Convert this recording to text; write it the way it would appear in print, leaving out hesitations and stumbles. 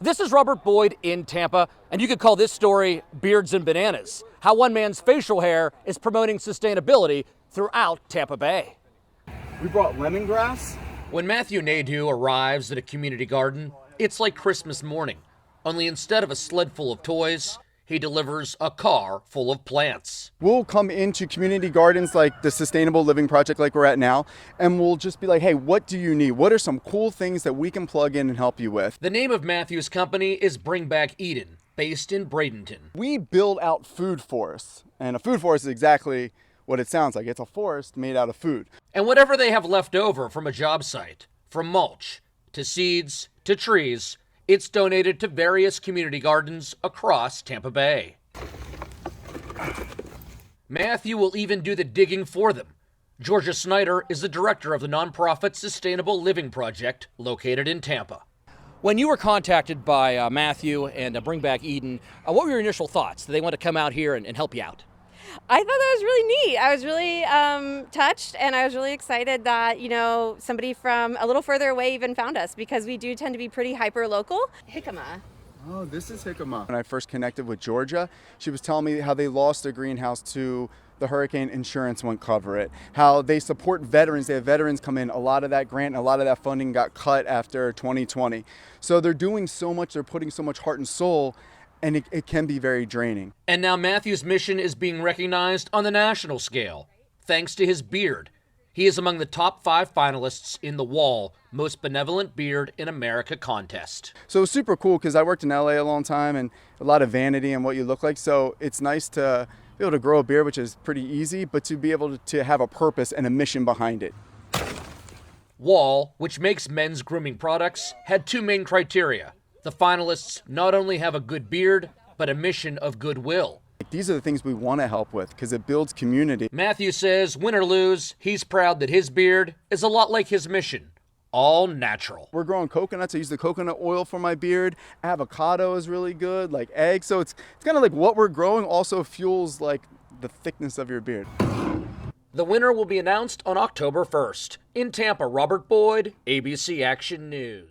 This is Robert Boyd in Tampa, and you could call this story Beards and Bananas, how one man's facial hair is promoting sustainability throughout Tampa Bay. We brought lemongrass. When Matthew Nadu arrives at a community garden, it's like Christmas morning, only instead of a sled full of toys, he delivers a car full of plants. We'll come into community gardens like the Sustainable Living Project like we're at now, and we'll just be like, hey, what do you need? What are some cool things that we can plug in and help you with? The name of Matthew's company is Bring Back Eden, based in Bradenton. We build out food forests, and a food forest is exactly what it sounds like. It's a forest made out of food. And whatever they have left over from a job site, from mulch to seeds to trees, it's donated to various community gardens across Tampa Bay. Matthew will even do the digging for them. Georgia Snyder is the director of the nonprofit Sustainable Living Project located in Tampa. When you were contacted by Matthew and Bring Back Eden, what were your initial thoughts? Did they want to come out here and help you out? I thought that was really neat. I was really touched, and I was really excited that, somebody from a little further away even found us, because we do tend to be pretty hyper-local. Jicama. Oh, this is jicama. When I first connected with Georgia, she was telling me how they lost their greenhouse to the hurricane insurance won't cover it, how they support veterans. They have veterans come in. A lot of that grant, a lot of that funding got cut after 2020. So they're doing so much, they're putting so much heart and soul, and it can be very draining. And now Matthew's mission is being recognized on the national scale, thanks to his beard. He is among the top 5 finalists in the Wall Most Benevolent Beard in America contest. So it was super cool because I worked in LA a long time, and a lot of vanity and what you look like. So it's nice to be able to grow a beard, which is pretty easy, but to be able to have a purpose and a mission behind it. Wall, which makes men's grooming products, had 2 main criteria. The finalists not only have a good beard, but a mission of goodwill. These are the things we want to help with because it builds community. Matthew says, win or lose, he's proud that his beard is a lot like his mission, all natural. We're growing coconuts. I use the coconut oil for my beard. Avocado is really good, like eggs. So it's kind of like what we're growing also fuels like the thickness of your beard. The winner will be announced on October 1st. In Tampa, Robert Boyd, ABC Action News.